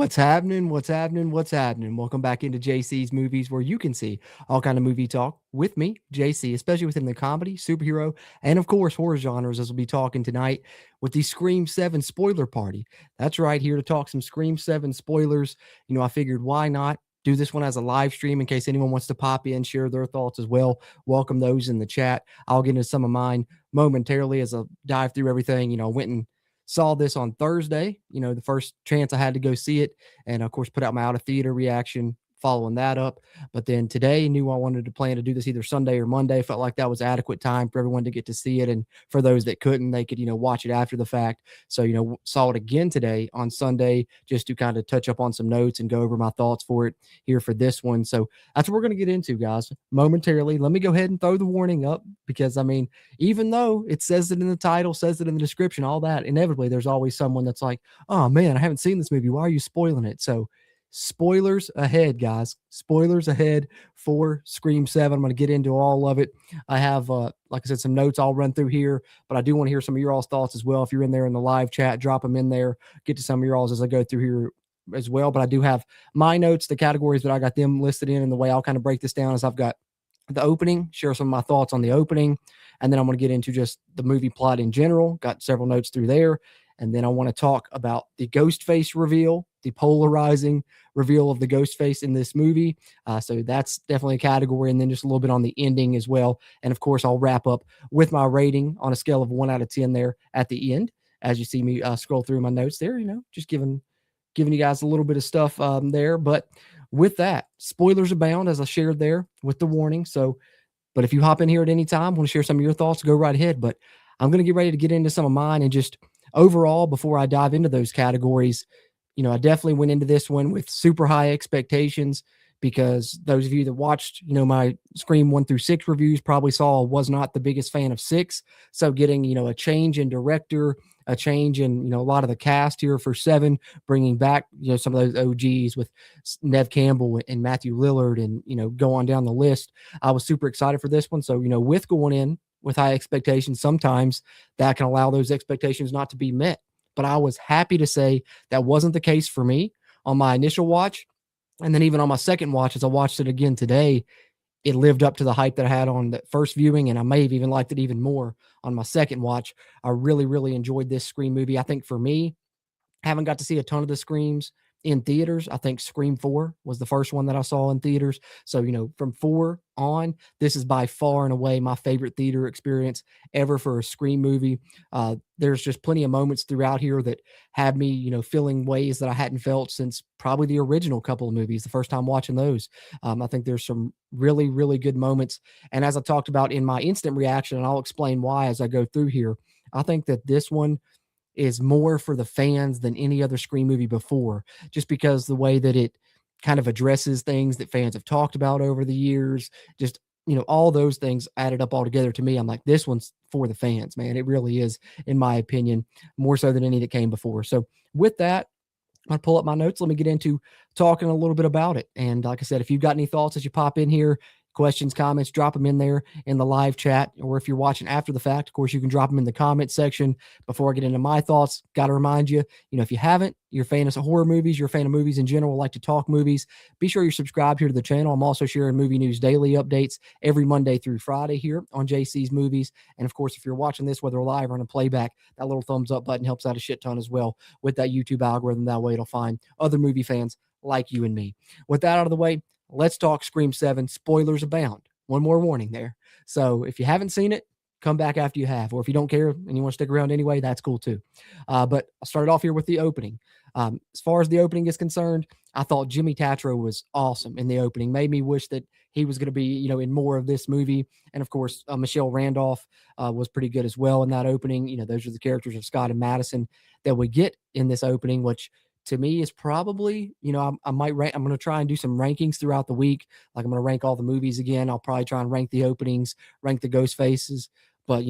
What's happening? What's happening? What's happening? Welcome back into JC's Movies, where you can see all kind of movie talk with me, JC, especially within the comedy, superhero, and of course horror genres, as we'll be talking tonight with the Scream 7 spoiler party. That's right, here to talk some Scream 7 spoilers. I figured why not do this one as a live stream in case anyone wants to pop in, share their thoughts as well. Welcome those in the chat. I'll get into some of mine momentarily as I dive through everything. Went and saw this on Thursday, the first chance I had to go see it, and of course put out my out of theater reaction following that up. But then today knew I wanted to plan to do this either Sunday or Monday. Felt like that was adequate time for everyone to get to see it, and for those that couldn't, they could watch it after the fact. So saw it again today on Sunday just to kind of touch up on some notes and go over my thoughts for it here for this one. So that's what we're going to get into, guys, momentarily. Let me go ahead and throw the warning up, because even though it says it in the title, says it in the description, all that, inevitably there's always someone that's like, oh man, I haven't seen this movie, why are you spoiling it? So spoilers ahead, guys. Spoilers ahead for Scream 7. I'm going to get into all of it. I have, like I said, some notes I'll run through here, but I do want to hear some of your all's thoughts as well. If you're in there in the live chat, drop them in there. Get to some of your all's as I go through here as well. But I do have my notes, the categories that I got them listed in, and the way I'll kind of break this down is I've got the opening, share some of my thoughts on the opening, and then I'm going to get into just the movie plot in general. Got several notes through there. And then I want to talk about the ghost face reveal, the polarizing reveal of the ghost face in this movie. So that's definitely a category. And then just a little bit on the ending as well. And of course, I'll wrap up with my rating on a scale of 1 out of 10 there at the end, as you see me scroll through my notes there, just giving you guys a little bit of stuff there. But with that, spoilers abound, as I shared there with the warning. So, but if you hop in here at any time, want to share some of your thoughts, go right ahead. But I'm going to get ready to get into some of mine, and just overall, before I dive into those categories, I definitely went into this one with super high expectations, because those of you that watched, my Scream 1 through 6 reviews probably saw I was not the biggest fan of 6. So getting, a change in director, a change in, a lot of the cast here for 7, bringing back, some of those OGs with Nev Campbell and Matthew Lillard, and, go on down the list. I was super excited for this one. So, with going in with high expectations, sometimes that can allow those expectations not to be met. But I was happy to say that wasn't the case for me on my initial watch. And then even on my second watch, as I watched it again today, it lived up to the hype that I had on the first viewing. And I may have even liked it even more on my second watch. I really, really enjoyed this Scream movie. I think for me, I haven't got to see a ton of the Screams in theaters. I think Scream 4 was the first one that I saw in theaters. So, from 4 on, this is by far and away my favorite theater experience ever for a Scream movie. There's just plenty of moments throughout here that had me, feeling ways that I hadn't felt since probably the original couple of movies, the first time watching those. I think there's some really, really good moments. And as I talked about in my instant reaction, and I'll explain why as I go through here, I think that this one is more for the fans than any other Scream movie before, just because the way that it kind of addresses things that fans have talked about over the years, just, all those things added up all together. To me, I'm like, this one's for the fans, man. It really is, in my opinion, more so than any that came before. So with that, I'm going to pull up my notes. Let me get into talking a little bit about it. And like I said, if you've got any thoughts as you pop in here, questions, comments, drop them in there in the live chat. Or if you're watching after the fact, of course, you can drop them in the comment section. Before I get into my thoughts, got to remind you, if you haven't, you're a fan of horror movies, you're a fan of movies in general, like to talk movies, be sure you're subscribed here to the channel. I'm also sharing movie news daily updates every Monday through Friday here on JC's Movies. And of course, if you're watching this, whether live or on a playback, that little thumbs up button helps out a shit ton as well with that YouTube algorithm. That way it'll find other movie fans like you and me. With that out of the way, let's talk Scream 7. Spoilers abound. One more warning there. So if you haven't seen it, come back after you have. Or if you don't care and you want to stick around anyway, that's cool too. But I'll start off here with the opening. As far as the opening is concerned, I thought Jimmy Tatro was awesome in the opening. Made me wish that he was going to be, in more of this movie. And of course, Michelle Randolph was pretty good as well in that opening. Those are the characters of Scott and Madison that we get in this opening, which to me is probably, I might rank, I'm going to try and do some rankings throughout the week. Like I'm going to rank all the movies again. I'll probably try and rank the openings, rank the ghost faces. But,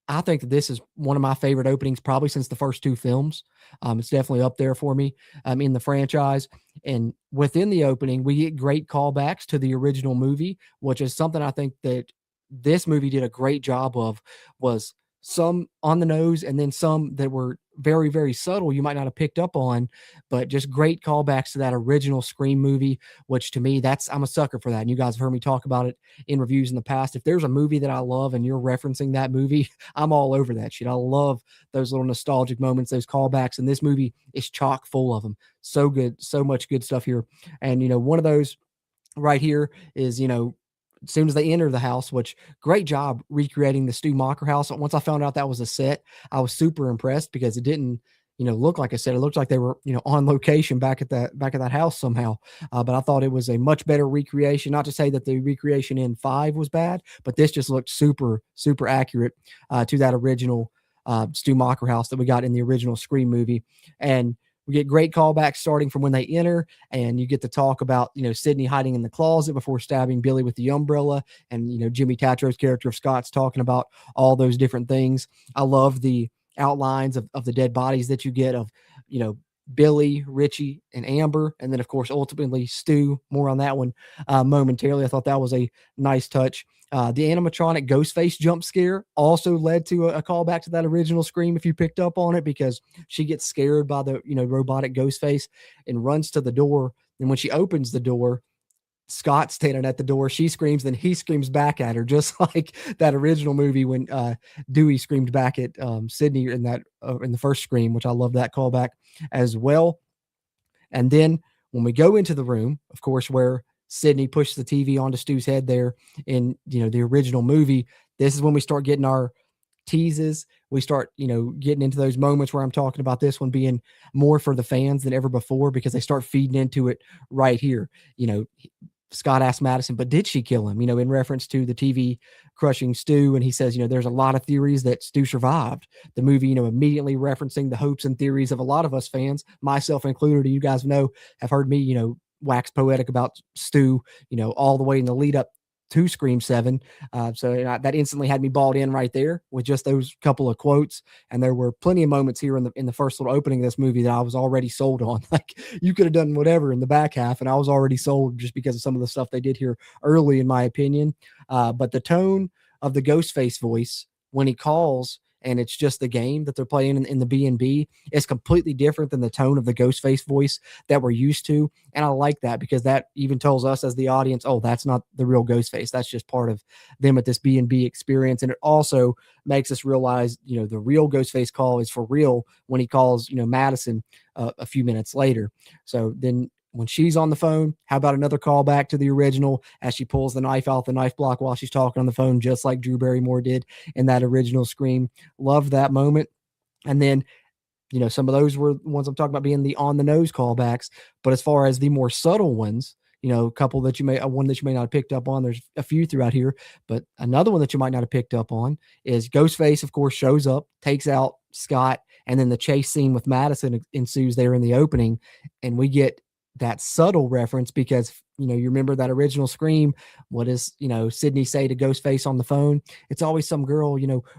I think that this is one of my favorite openings probably since the first 2 films. It's definitely up there for me in the franchise. And within the opening, we get great callbacks to the original movie, which is something I think that this movie did a great job of, was some on the nose, and then some that were very, very subtle you might not have picked up on, but just great callbacks to that original Scream movie, which to me, I'm a sucker for that. And you guys have heard me talk about it in reviews in the past. If there's a movie that I love and you're referencing that movie, I'm all over that shit. I love those little nostalgic moments, those callbacks, and this movie is chock full of them. So good, so much good stuff here. And one of those right here is, as soon as they enter the house, which great job recreating the Stu Macher house. Once I found out that was a set, I was super impressed because it didn't, look like a set. It looked like they were, on location back at that house somehow. But I thought it was a much better recreation. Not to say that the recreation in 5 was bad, but this just looked super, super accurate to that original Stu Macher house that we got in the original Scream movie. And we get great callbacks starting from when they enter, and you get to talk about, Sydney hiding in the closet before stabbing Billy with the umbrella. And, Jimmy Tatro's character of Scott's talking about all those different things. I love the outlines of the dead bodies that you get of, Billy, Richie, and Amber. And then, of course, ultimately Stu. More on that one momentarily. I thought that was a nice touch. The animatronic Ghostface jump scare also led to a callback to that original Scream, if you picked up on it, because she gets scared by the robotic Ghostface and runs to the door. And when she opens the door, Scott's standing at the door. She screams, then he screams back at her, just like that original movie when Dewey screamed back at Sydney in the first Scream, which I love that callback as well. And then when we go into the room, of course, where Sydney pushed the TV onto Stu's head there in, the original movie, this is when we start getting our teases. We start, getting into those moments where I'm talking about this one being more for the fans than ever before, because they start feeding into it right here. Scott asked Madison, but did she kill him? In reference to the TV crushing Stu. And he says, there's a lot of theories that Stu survived the movie, immediately referencing the hopes and theories of a lot of us fans, myself included. You guys have heard me, wax poetic about Stu, all the way in the lead up to Scream 7. That instantly had me balled in right there with just those couple of quotes. And there were plenty of moments here in the first little opening of this movie that I was already sold on. Like, you could have done whatever in the back half, and I was already sold just because of some of the stuff they did here early, in my opinion. But the tone of the Ghostface voice when he calls, and it's just the game that they're playing in the B&B, is completely different than the tone of the Ghostface voice that we're used to. And I like that, because that even tells us as the audience, oh, that's not the real Ghostface. That's just part of them at this B&B experience. And it also makes us realize, the real Ghostface call is for real when he calls, Madison a few minutes later. So then when she's on the phone, how about another callback to the original as she pulls the knife out the knife block while she's talking on the phone, just like Drew Barrymore did in that original Scream. Love that moment. And then, some of those were the ones I'm talking about being the on the nose callbacks. But as far as the more subtle ones, one that you may not have picked up on, there's a few throughout here, but another one that you might not have picked up on is Ghostface, of course, shows up, takes out Scott, and then the chase scene with Madison ensues there in the opening. And we get that subtle reference because, you remember that original Scream. What does, Sydney say to Ghostface on the phone? It's always some girl,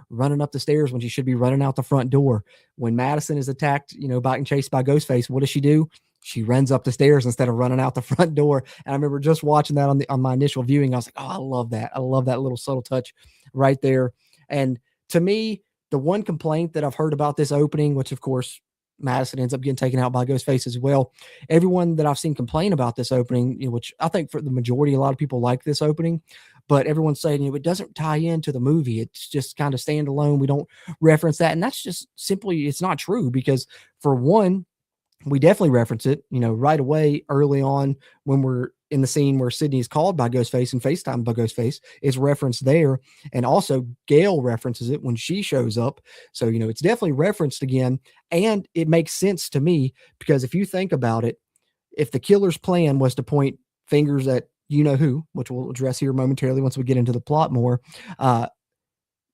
running up the stairs when she should be running out the front door. When Madison is attacked, being chased by Ghostface, what does she do? She runs up the stairs instead of running out the front door. And I remember just watching that on my initial viewing. I was like, oh, I love that. I love that little subtle touch right there. And to me, the one complaint that I've heard about this opening, which of course Madison ends up getting taken out by Ghostface as well. Everyone that I've seen complain about this opening, which I think for the majority, a lot of people like this opening, but everyone's saying, it doesn't tie into the movie. It's just kind of standalone. We don't reference that. And that's just simply, it's not true, because for one, we definitely reference it, right away early on when we're in the scene where Sydney is called by Ghostface and FaceTime by Ghostface. It's referenced there. And also Gail references it when she shows up. So, it's definitely referenced again. And it makes sense to me, because if you think about it, if the killer's plan was to point fingers at who, which we'll address here momentarily once we get into the plot more,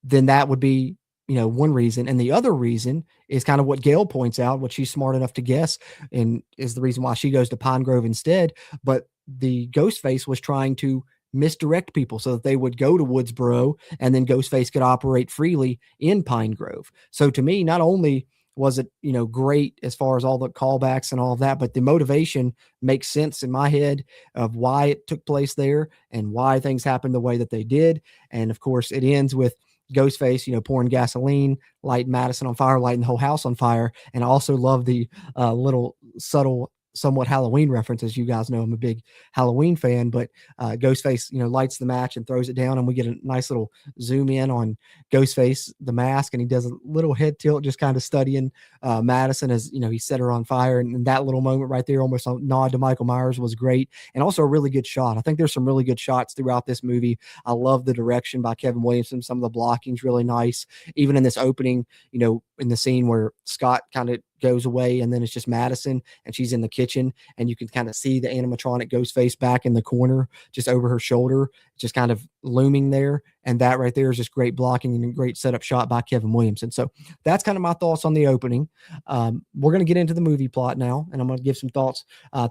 then that would be, one reason. And the other reason is kind of what Gail points out, what she's smart enough to guess, and is the reason why she goes to Pine Grove instead. But the Ghostface was trying to misdirect people so that they would go to Woodsboro, and then Ghostface could operate freely in Pine Grove. So to me, not only was it, great as far as all the callbacks and all of that, but the motivation makes sense in my head of why it took place there and why things happened the way that they did. And of course, it ends with Ghostface, pouring gasoline, lighting Madison on fire, lighting the whole house on fire. And I also love the little subtle, somewhat Halloween references. You guys know I'm a big Halloween fan, but Ghostface, lights the match and throws it down, and we get a nice little zoom in on Ghostface, the mask, and he does a little head tilt, just kind of studying Madison as he set her on fire. And that little moment right there, almost a nod to Michael Myers, was great, and also a really good shot. I think there's some really good shots throughout this movie. I love the direction by Kevin Williamson. Some of the blocking's really nice. Even in this opening, in the scene where Scott kind of goes away and then it's just Madison and she's in the kitchen and you can kind of see the animatronic Ghostface back in the corner, just over her shoulder, just kind of looming there. And that right there is just great blocking and a great setup shot by Kevin Williamson. So that's kind of my thoughts on the opening. We're going to get into the movie plot now, and I'm going to give some thoughts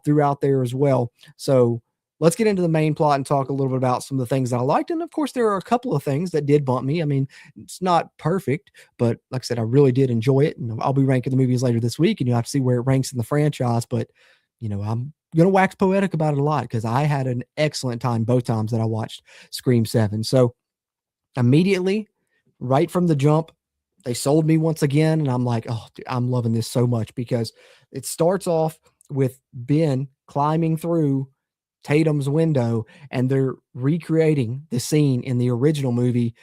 throughout there as well. So let's get into the main plot and talk a little bit about some of the things that I liked. And of course, there are a couple of things that did bump me. I mean, it's not perfect, but like I said, I really did enjoy it. And I'll be ranking the movies later this week, and you'll have to see where it ranks in the franchise. But, I'm going to wax poetic about it a lot because I had an excellent time both times that I watched Scream 7. So immediately, right from the jump, they sold me once again. And I'm like, oh, dude, I'm loving this so much because it starts off with Ben climbing through Tatum's window, and they're recreating the scene in the original movie,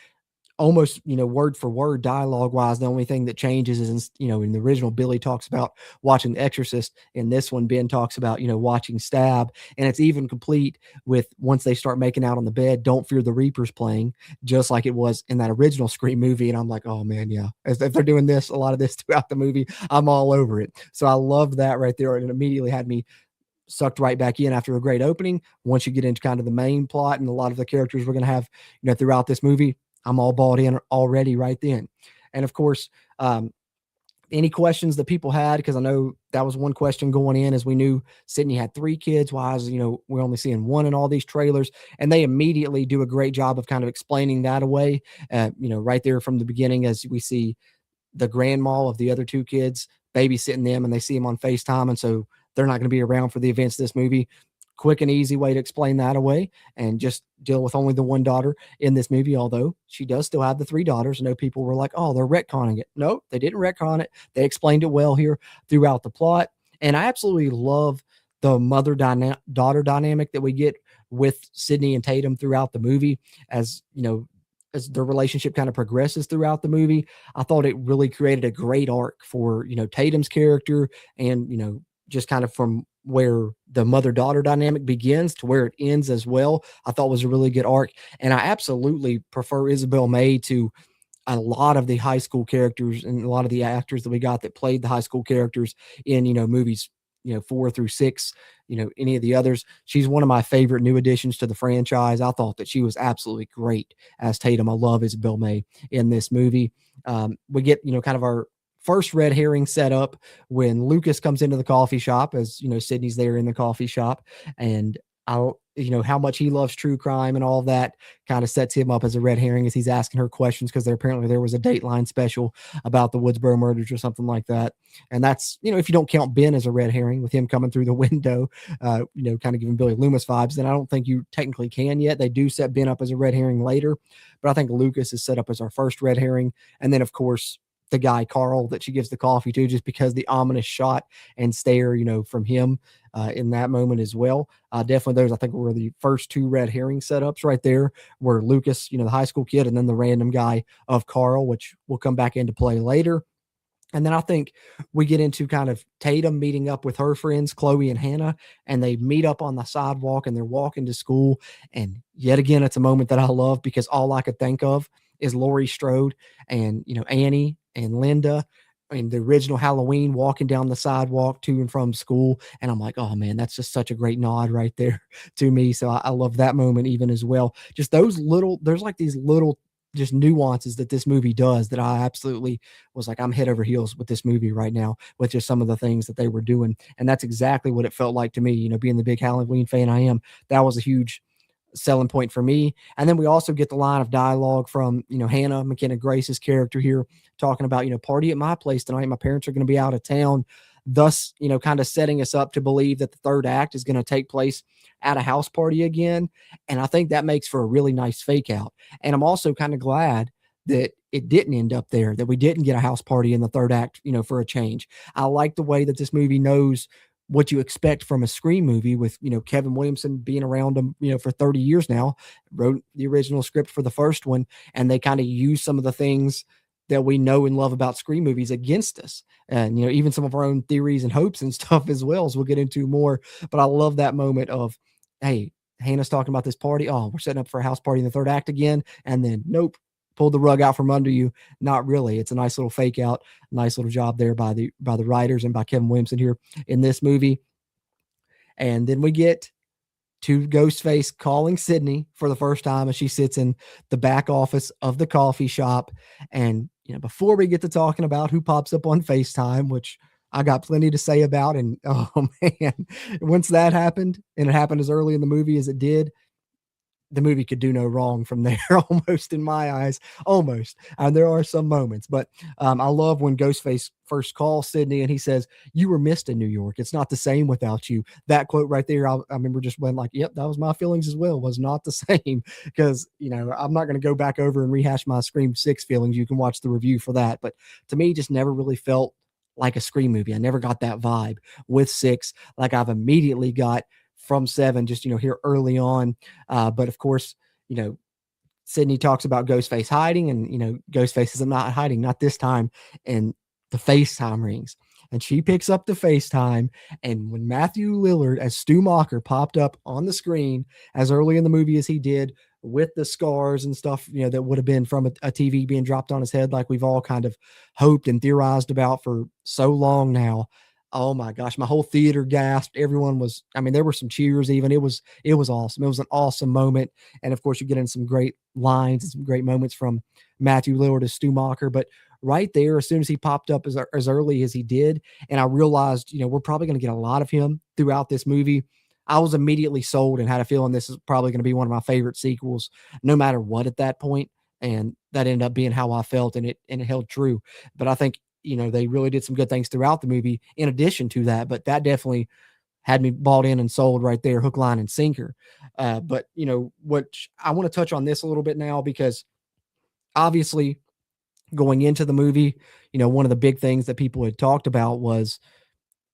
almost, word for word, dialogue wise. The only thing that changes is, in the original, Billy talks about watching The Exorcist. In this one, Ben talks about, watching Stab. And it's even complete with, once they start making out on the bed, Don't Fear the Reaper's playing, just like it was in that original Scream movie. And I'm like, oh man, yeah. If they're doing this, a lot of this throughout the movie, I'm all over it. So I love that right there. And it immediately had me sucked right back in after a great opening. Once you get into kind of the main plot and a lot of the characters we're going to have, throughout this movie, I'm all bought in already right then. And of course, any questions that people had, because I know that was one question going in, as we knew Sydney had 3 kids. Why is, we're only seeing 1 in all these trailers? And they immediately do a great job of kind of explaining that away, right there from the beginning, as we see the grandma of the other 2 kids babysitting them, and they see them on FaceTime. And so they're not going to be around for the events of this movie. Quick and easy way to explain that away and just deal with only the 1 daughter in this movie, although she does still have the 3 daughters. I know people were like, oh, they're retconning it. No, they didn't retcon it. They explained it well here throughout the plot. And I absolutely love the mother-daughter dynamic that we get with Sydney and Tatum throughout the movie, as as their relationship kind of progresses throughout the movie. I thought it really created a great arc for, Tatum's character, and, just kind of from where the mother-daughter dynamic begins to where it ends as well, I thought was a really good arc. And I absolutely prefer Isabel May to a lot of the high school characters and a lot of the actors that we got that played the high school characters in, movies, 4 through 6, any of the others. She's one of my favorite new additions to the franchise. I thought that she was absolutely great as Tatum. I love Isabel May in this movie. We get, kind of our first red herring set up when Lucas comes into the coffee shop, as Sydney's there in the coffee shop, and how much he loves true crime and all of that kind of sets him up as a red herring, as he's asking her questions, because there was a Dateline special about the Woodsboro murders or something like that. And that's, if you don't count Ben as a red herring with him coming through the window, kind of giving Billy Loomis vibes, then I don't think you technically can yet. They do set Ben up as a red herring later, but I think Lucas is set up as our first red herring. And then of course, the guy Carl that she gives the coffee to, just because the ominous shot and stare, from him in that moment as well. Definitely those, I think, were the first 2 red herring setups right there, where Lucas, the high school kid, and then the random guy of Carl, which will come back into play later. And then I think we get into kind of Tatum meeting up with her friends, Chloe and Hannah, and they meet up on the sidewalk and they're walking to school. And yet again, it's a moment that I love, because all I could think of is Laurie Strode and, Annie and Linda in the original Halloween walking down the sidewalk to and from school. And I'm like, oh man, that's just such a great nod right there to me. So I love that moment even as well. Just those little, there's like these little just nuances that this movie does that I absolutely was like, I'm head over heels with this movie right now, with just some of the things that they were doing. And that's exactly what it felt like to me, being the big Halloween fan I am. That was a huge selling point for me. And then we also get the line of dialogue from, Hannah McKenna Grace's character here, talking about, party at my place tonight. My parents are going to be out of town. Thus, kind of setting us up to believe that the third act is going to take place at a house party again. And I think that makes for a really nice fake out. And I'm also kind of glad that it didn't end up there, that we didn't get a house party in the third act, for a change. I like the way that this movie knows what you expect from a Scream movie with, Kevin Williamson being around them, for 30 years now, wrote the original script for the first one, and they kind of use some of the things that we know and love about Scream movies against us. And, even some of our own theories and hopes and stuff as well, as we'll get into more. But I love that moment of, hey, Hannah's talking about this party. Oh, we're setting up for a house party in the third act again. And then, nope, pulled the rug out from under you. Not really. It's a nice little fake out, nice little job there by the writers and by Kevin Williamson here in this movie. And then we get to Ghostface calling Sydney for the first time as she sits in the back office of the coffee shop. And, before we get to talking about who pops up on FaceTime, which I got plenty to say about, and oh man, once that happened, and it happened as early in the movie as it did, the movie could do no wrong from there, almost in my eyes, almost. And there are some moments, but I love when Ghostface first calls Sydney and he says, "You were missed in New York. It's not the same without you." That quote right there, I remember just went like, "Yep, that was my feelings as well. Was not the same." Because I'm not going to go back over and rehash my Scream 6 feelings. You can watch the review for that. But to me, just never really felt like a Scream movie. I never got that vibe with 6, like I've immediately got from 7, just here early on. But of course, Sydney talks about Ghostface hiding, and Ghostface is not hiding, not this time. And the FaceTime rings, and she picks up the FaceTime. And when Matthew Lillard as Stu Macher popped up on the screen as early in the movie as he did, with the scars and stuff, that would have been from a TV being dropped on his head, like we've all kind of hoped and theorized about for so long now. Oh my gosh, my whole theater gasped. Everyone was, there were some cheers even. It was awesome. It was an awesome moment. And of course, you get in some great lines and some great moments from Matthew Lillard as Stu Macher. But right there, as soon as he popped up as early as he did, and I realized, we're probably going to get a lot of him throughout this movie, I was immediately sold and had a feeling this is probably going to be one of my favorite sequels, no matter what at that point. And that ended up being how I felt, and it held true. But I think, they really did some good things throughout the movie in addition to that, but that definitely had me bought in and sold right there, hook, line, and sinker. But, what I want to touch on this a little bit now, because obviously going into the movie, one of the big things that people had talked about was,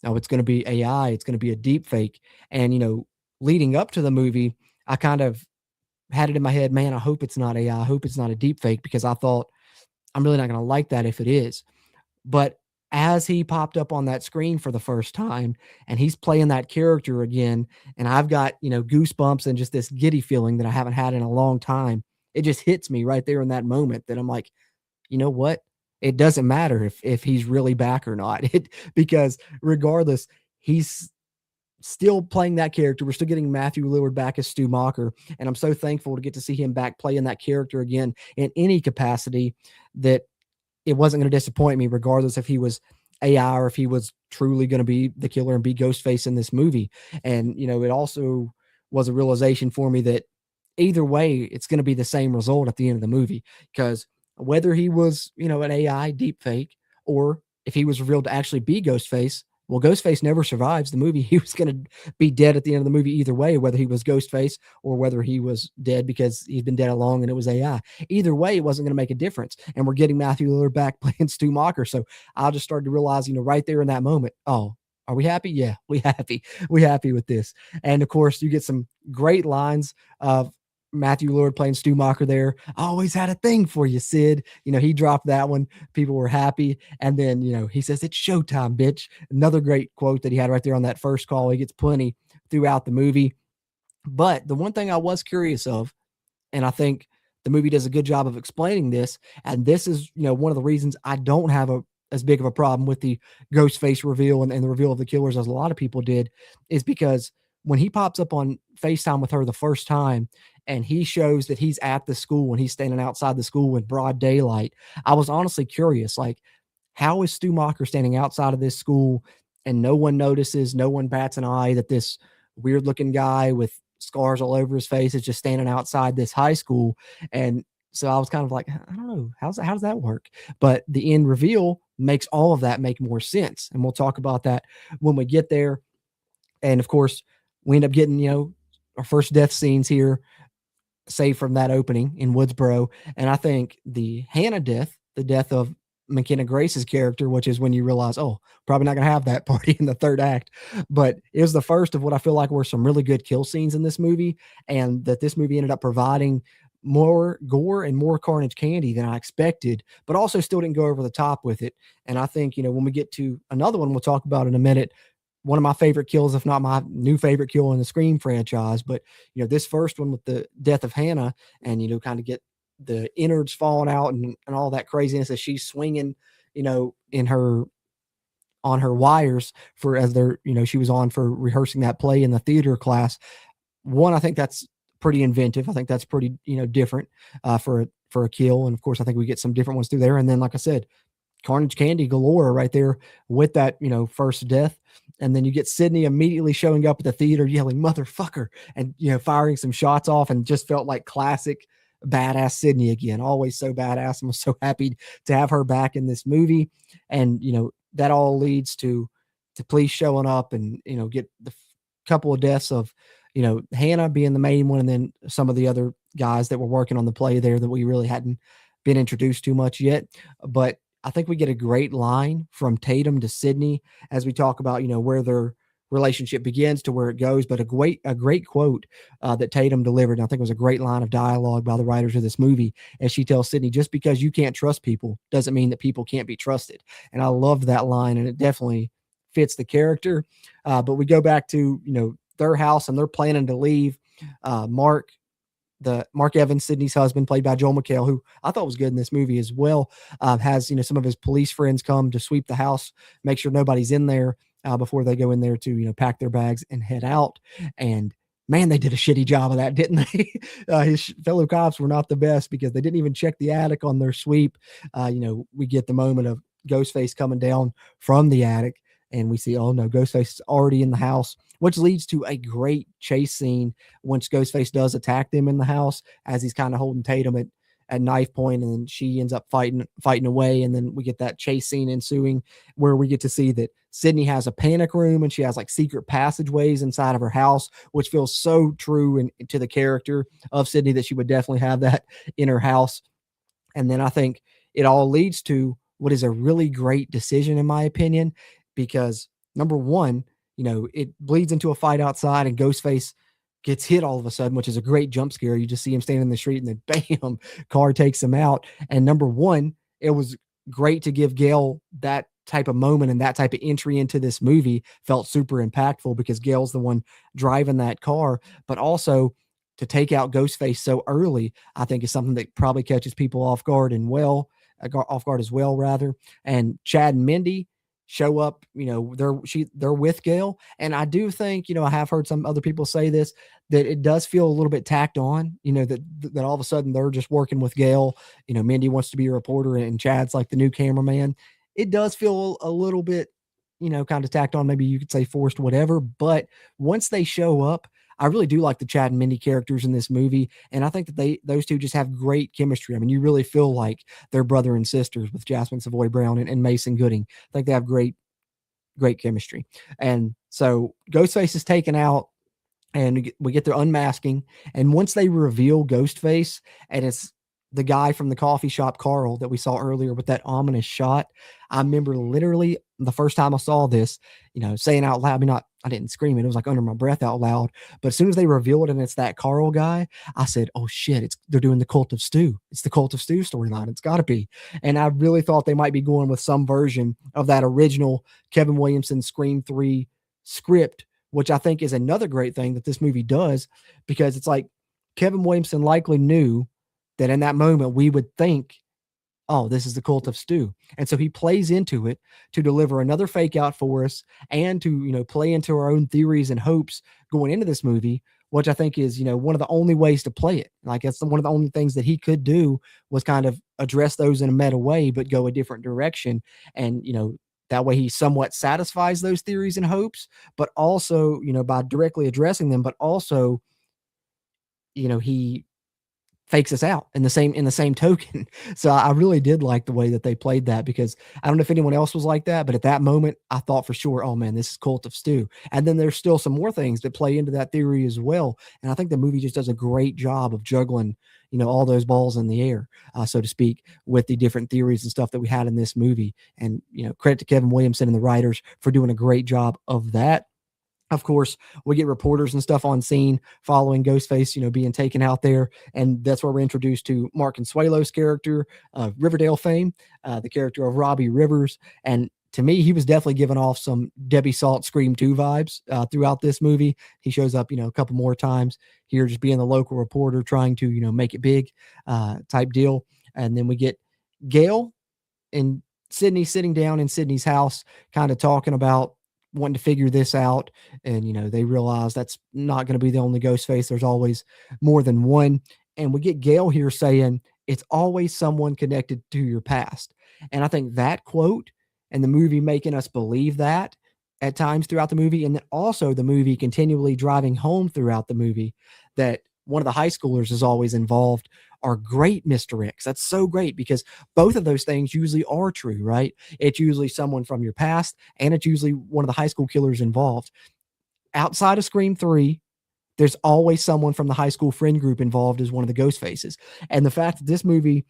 oh, it's going to be AI, it's going to be a deep fake. And, leading up to the movie, I kind of had it in my head, man, I hope it's not AI. I hope it's not a deep fake, because I thought I'm really not going to like that if it is. But as he popped up on that screen for the first time and he's playing that character again, and I've got, goosebumps and just this giddy feeling that I haven't had in a long time, it just hits me right there in that moment that I'm like, you know what? It doesn't matter if he's really back or not. Because regardless, he's still playing that character. We're still getting Matthew Lillard back as Stu Macher, and I'm so thankful to get to see him back playing that character again in any capacity, that it wasn't going to disappoint me, regardless if he was AI or if he was truly going to be the killer and be Ghostface in this movie. And, it also was a realization for me that either way, it's going to be the same result at the end of the movie, because whether he was, an AI deep fake, or if he was revealed to actually be Ghostface, well, Ghostface never survives the movie. He was going to be dead at the end of the movie either way, whether he was Ghostface or whether he was dead because he'd been dead along and it was AI. Either way, it wasn't going to make a difference. And we're getting Matthew Lillard back playing Stu Macher. So I just started to realize, right there in that moment, oh, are we happy? Yeah, we happy. We happy with this. And of course, you get some great lines of Matthew Lillard playing Stu Macher there. I always had a thing for you, Sid. He dropped that one. People were happy. And then, he says, "It's showtime, bitch." Another great quote that he had right there on that first call. He gets plenty throughout the movie. But the one thing I was curious of, and I think the movie does a good job of explaining this, and this is, one of the reasons I don't have as big of a problem with the Ghostface reveal and the reveal of the killers as a lot of people did, is because when he pops up on FaceTime with her the first time, and he shows that he's at the school and he's standing outside the school in broad daylight, I was honestly curious, like, how is Stu Macher standing outside of this school and no one notices, no one bats an eye that this weird looking guy with scars all over his face is just standing outside this high school? And so I was kind of like, I don't know, how does that work? But the end reveal makes all of that make more sense. And we'll talk about that when we get there. And of course, we end up getting, our first death scenes here. save from that opening in Woodsboro. And I think the Hannah death, the death of McKenna Grace's character, which is when you realize, oh, probably not going to have that party in the third act. But it was the first of what I feel like were some really good kill scenes in this movie, and that this movie ended up providing more gore and more carnage candy than I expected, but also still didn't go over the top with it. And I think, when we get to another one we'll talk about in a minute, one of my favorite kills, if not my new favorite kill in the Scream franchise. But, this first one with the death of Hannah and, kind of get the innards falling out and all that craziness as she's swinging, in her on her wires for as they're, she was on for rehearsing that play in the theater class. One, I think that's pretty inventive. I think that's pretty, different for a kill. And of course, I think we get some different ones through there. And then, like I said, carnage candy galore right there with that, first death. And then you get Sydney immediately showing up at the theater yelling motherfucker and, firing some shots off, and just felt like classic badass Sydney again. Always so badass. I'm so happy to have her back in this movie. And, that all leads to police showing up and, get the couple of deaths of, Hannah being the main one, and then some of the other guys that were working on the play there that we really hadn't been introduced to much yet. But I think we get a great line from Tatum to Sydney as we talk about, where their relationship begins to where it goes. But a great quote that Tatum delivered, and I think it was a great line of dialogue by the writers of this movie, as she tells Sydney, just because you can't trust people doesn't mean that people can't be trusted. And I loved that line, and it definitely fits the character. But we go back to, their house, and they're planning to leave. Mark Evans, Sydney's husband, played by Joel McHale, who I thought was good in this movie as well, has, some of his police friends come to sweep the house, make sure nobody's in there before they go in there to, pack their bags and head out. And man, they did a shitty job of that, didn't they? His fellow cops were not the best because they didn't even check the attic on their sweep. We get the moment of Ghostface coming down from the attic, and we see, oh no, Ghostface is already in the house, which leads to a great chase scene once Ghostface does attack them in the house, as he's kind of holding Tatum at knife point, and then she ends up fighting away. And then we get that chase scene ensuing where we get to see that Sydney has a panic room, and she has like secret passageways inside of her house, which feels so true and to the character of Sydney that she would definitely have that in her house. And then I think it all leads to what is a really great decision, in my opinion, because number one, it bleeds into a fight outside, and Ghostface gets hit all of a sudden, which is a great jump scare. You just see him standing in the street, and then bam, car takes him out. And number one, it was great to give Gail that type of moment, and that type of entry into this movie felt super impactful because Gail's the one driving that car. But also to take out Ghostface so early, I think is something that probably catches people off guard as well, rather. And Chad and Mindy show up, they're with Gail. And I do think, I have heard some other people say this, that it does feel a little bit tacked on, that all of a sudden they're just working with Gail. Mindy wants to be a reporter and Chad's like the new cameraman. It does feel a little bit, kind of tacked on, maybe you could say forced, whatever. But once they show up, I really do like the Chad and Mindy characters in this movie. And I think that those two just have great chemistry. I mean, you really feel like they're brother and sisters with Jasmine Savoy Brown and Mason Gooding. I think they have great chemistry. And so Ghostface is taken out, and we get their unmasking. And once they reveal Ghostface, and it's the guy from the coffee shop, Carl, that we saw earlier with that ominous shot, I remember literally the first time I saw this, saying out loud, I didn't scream it. It was like under my breath out loud. But as soon as they reveal it and it's that Carl guy, I said, oh shit, they're doing the Cult of Stu. It's the Cult of Stu storyline. It's got to be. And I really thought they might be going with some version of that original Kevin Williamson Scream 3 script, which I think is another great thing that this movie does, because it's like Kevin Williamson likely knew that in that moment we would think, oh, this is the Cult of Stu. And so he plays into it to deliver another fake out for us, and to, play into our own theories and hopes going into this movie, which I think is, one of the only ways to play it. Like, that's one of the only things that he could do, was kind of address those in a meta way, but go a different direction. And, that way he somewhat satisfies those theories and hopes, but also, by directly addressing them, but also, he fakes us out in the same token. So I really did like the way that they played that, because I don't know if anyone else was like that, but at that moment I thought for sure, oh man, this is Cult of Stew. And then there's still some more things that play into that theory as well. And I think the movie just does a great job of juggling, all those balls in the air, so to speak, with the different theories and stuff that we had in this movie. And, credit to Kevin Williamson and the writers for doing a great job of that. Of course, we get reporters and stuff on scene following Ghostface, being taken out there. And that's where we're introduced to Mark Consuelo's character, Riverdale fame, the character of Robbie Rivers. And to me, he was definitely giving off some Debbie Salt Scream 2 vibes throughout this movie. He shows up, a couple more times here, just being the local reporter, trying to, make it big type deal. And then we get Gail and Sydney sitting down in Sydney's house, kind of talking about wanting to figure this out. And, they realize that's not going to be the only Ghostface. There's always more than one. And we get Gail here saying, it's always someone connected to your past. And I think that quote and the movie making us believe that at times throughout the movie, and then also the movie continually driving home throughout the movie that one of the high schoolers is always involved, are great misdirects. That's so great, because both of those things usually are true, right? It's usually someone from your past, and it's usually one of the high school killers involved. Outside of Scream 3, there's always someone from the high school friend group involved as one of the ghost faces. And the fact that this movie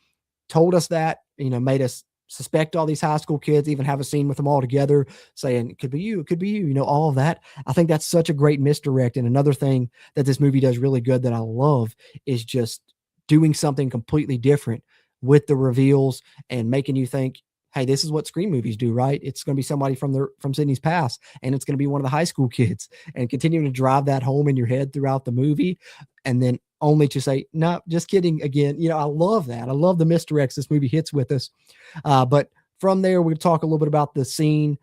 told us that, made us suspect all these high school kids, even have a scene with them all together saying, it could be you, it could be you, all of that. I think that's such a great misdirect. And another thing that this movie does really good that I love is just doing something completely different with the reveals and making you think, hey, this is what Scream movies do, right? It's going to be somebody from Sydney's past, and it's going to be one of the high school kids, and continuing to drive that home in your head throughout the movie. And then only to say, no, just kidding again. I love that. I love the misdirects this movie hits with us. But from there, we talk a little bit about the scene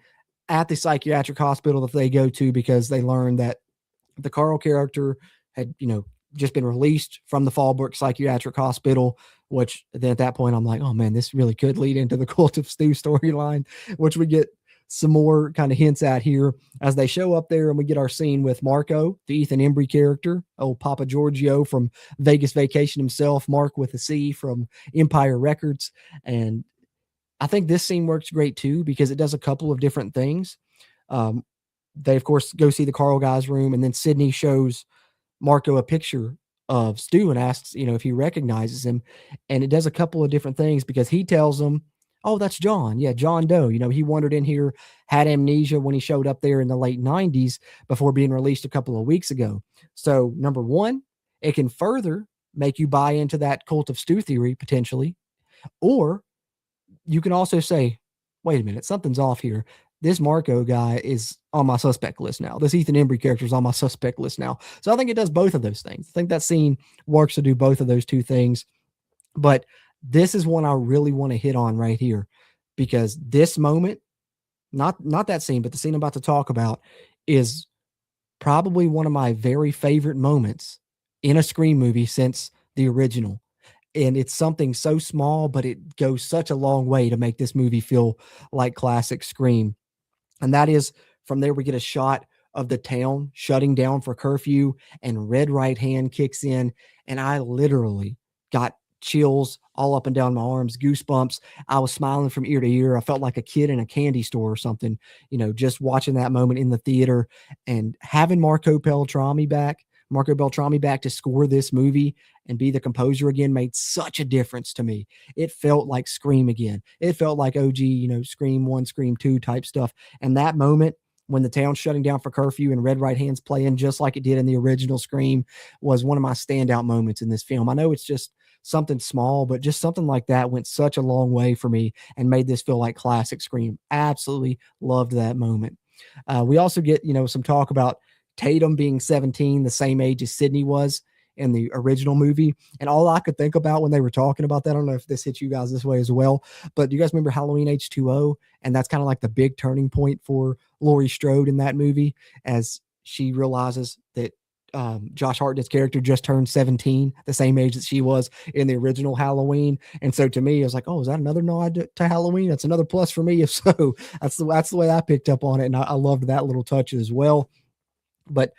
at the psychiatric hospital that they go to, because they learn that the Carl character had, just been released from the Fallbrook Psychiatric Hospital, which then at that point I'm like, oh man, this really could lead into the Cult of Stu storyline, which we get some more kind of hints at here as they show up there. And we get our scene with Marco, the Ethan Embry character, old Papa Giorgio from Vegas Vacation himself, Mark with a C from Empire Records. And I think this scene works great too, because it does a couple of different things. They of course go see the Carl guy's room, and then Sydney shows Marco a picture of Stu and asks, if he recognizes him. And it does a couple of different things, because he tells him, oh, that's John. Yeah, John Doe. He wandered in here, had amnesia when he showed up there in the late 90s before being released a couple of weeks ago. So, number one, it can further make you buy into that Cult of Stu theory potentially. Or you can also say, wait a minute, something's off here. This Marco guy is on my suspect list now. This Ethan Embry character is on my suspect list now. So I think it does both of those things. I think that scene works to do both of those two things. But this is one I really want to hit on right here, because this moment, not that scene, but the scene I'm about to talk about, is probably one of my very favorite moments in a Scream movie since the original. And it's something so small, but it goes such a long way to make this movie feel like classic Scream. And that is, from there, we get a shot of the town shutting down for curfew, and Red Right Hand kicks in. And I literally got chills all up and down my arms, goosebumps. I was smiling from ear to ear. I felt like a kid in a candy store or something, just watching that moment in the theater, and having Marco Beltrami back to score this movie and be the composer again made such a difference to me. It felt like Scream again. It felt like OG, Scream 1, Scream 2 type stuff. And that moment when the town's shutting down for curfew and Red Right Hand's playing just like it did in the original Scream was one of my standout moments in this film. I know it's just something small, but just something like that went such a long way for me and made this feel like classic Scream. Absolutely loved that moment. We also get, some talk about Tatum being 17, the same age as Sydney was in the original movie. And all I could think about when they were talking about that, I don't know if this hit you guys this way as well, but do you guys remember Halloween H2O? And that's kind of like the big turning point for Laurie Strode in that movie, as she realizes that Josh Hartnett's character just turned 17, the same age that she was in the original Halloween. And so to me, I was like, oh, is that another nod to Halloween? That's another plus for me. If so, that's the way I picked up on it. And I loved that little touch as well. But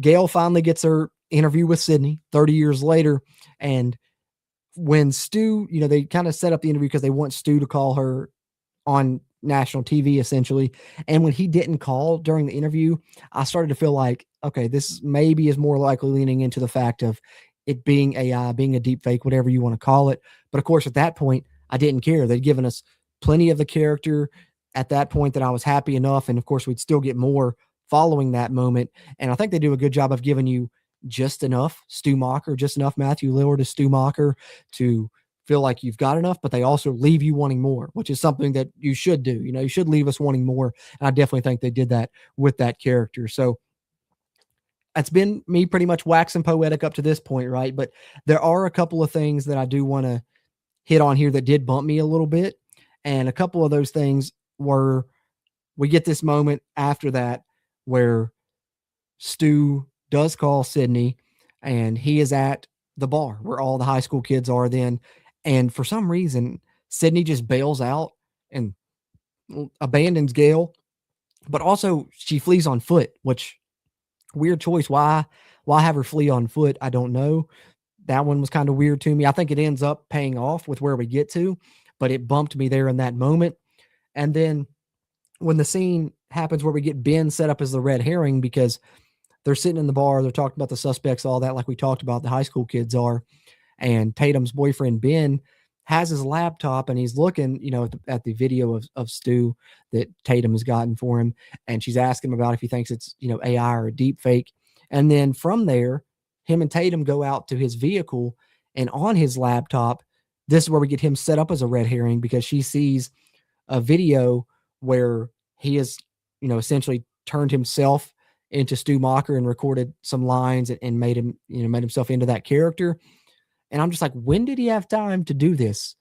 Gail finally gets her interview with Sydney 30 years later, and when Stu, they kind of set up the interview because they want Stu to call her on national TV essentially. And when he didn't call during the interview, I started to feel like, okay, this maybe is more likely leaning into the fact of it being AI, being a deep fake, whatever you want to call it. But of course, at that point, I didn't care. They'd given us plenty of the character at that point that I was happy enough. And of course, we'd still get more following that moment. And I think they do a good job of giving you just enough Stu Macher, just enough Matthew Lillard as Stu Macher to feel like you've got enough, but they also leave you wanting more, which is something that you should do. You should leave us wanting more. And I definitely think they did that with that character. So it's been me pretty much waxing poetic up to this point, right? But there are a couple of things that I do want to hit on here that did bump me a little bit. And a couple of those things were, we get this moment after that where Stu does call Sydney and he is at the bar where all the high school kids are then. And for some reason, Sydney just bails out and abandons Gail, but also she flees on foot, which weird choice. Why have her flee on foot? I don't know. That one was kind of weird to me. I think it ends up paying off with where we get to, but it bumped me there in that moment. And then when the scene happens where we get Ben set up as the red herring because they're sitting in the bar, they're talking about the suspects, all that, like we talked about, the high school kids are. And Tatum's boyfriend, Ben, has his laptop and he's looking, at the video of Stu that Tatum has gotten for him. And she's asking him about if he thinks it's, AI or a deep fake. And then from there, him and Tatum go out to his vehicle, and on his laptop, this is where we get him set up as a red herring because she sees a video where he has, essentially turned himself into Stu Macher and recorded some lines and made him, made himself into that character. And I'm just like, when did he have time to do this?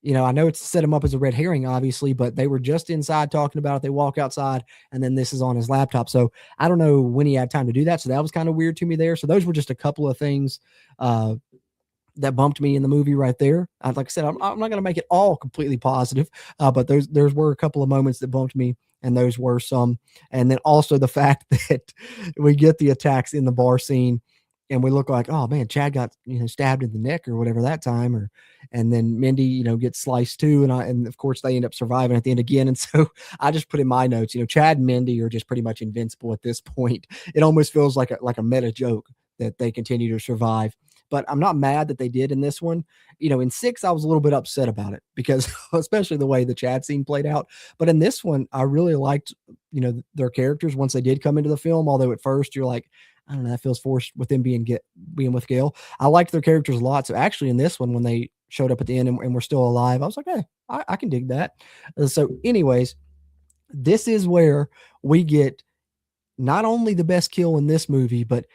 I know it's to set him up as a red herring, obviously, but they were just inside talking about it. They walk outside, and then this is on his laptop. So I don't know when he had time to do that. So that was kind of weird to me there. So those were just a couple of things that bumped me in the movie right there. Like I said, I'm not going to make it all completely positive, but there were a couple of moments that bumped me, and those were some. And then also the fact that we get the attacks in the bar scene, and we look like, oh man, Chad got stabbed in the neck or whatever that time, and then Mindy gets sliced too, and of course they end up surviving at the end again. And so I just put in my notes, Chad and Mindy are just pretty much invincible at this point. It almost feels like a meta joke that they continue to survive. But I'm not mad that they did in this one. In 6, I was a little bit upset about it because especially the way the Chad scene played out. But in this one, I really liked, their characters once they did come into the film. Although at first you're like, I don't know, that feels forced with them being with Gail. I liked their characters a lot. So actually in this one, when they showed up at the end and we're still alive, I was like, hey, I can dig that. So anyways, this is where we get not only the best kill in this movie, but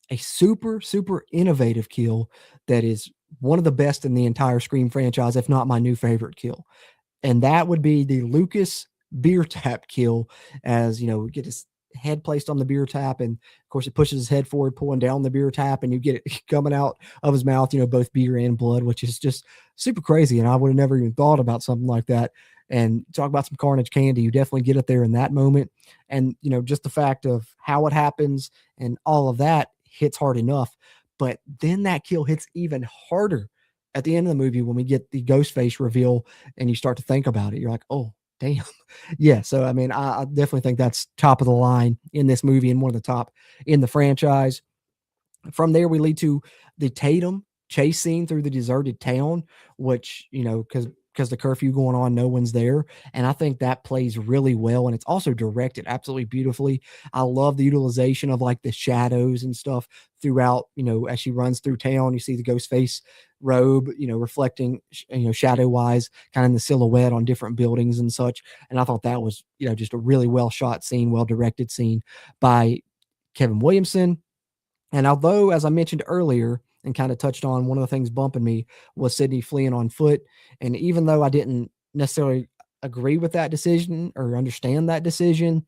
a super, super innovative kill that is one of the best in the entire Scream franchise, if not my new favorite kill. And that would be the Lucas beer tap kill, as, we get his head placed on the beer tap, and of course it pushes his head forward, pulling down the beer tap, and you get it coming out of his mouth, both beer and blood, which is just super crazy. And I would have never even thought about something like that. And talk about some carnage candy, you definitely get it there in that moment. And, just the fact of how it happens and all of that hits hard enough. But then that kill hits even harder at the end of the movie when we get the ghost face reveal and you start to think about it. You're like, oh, damn. Yeah. So, I mean, I definitely think that's top of the line in this movie and one of the top in the franchise. From there, we lead to the Tatum chase scene through the deserted town, which, because the curfew going on, no one's there. And I think that plays really well. And it's also directed absolutely beautifully. I love the utilization of like the shadows and stuff throughout, as she runs through town. You see the ghost face robe, reflecting, shadow wise, kind of in the silhouette on different buildings and such. And I thought that was, just a really well shot scene, well directed scene by Kevin Williamson. And although, as I mentioned earlier, and kind of touched on, one of the things bumping me was Sydney fleeing on foot. And even though I didn't necessarily agree with that decision or understand that decision,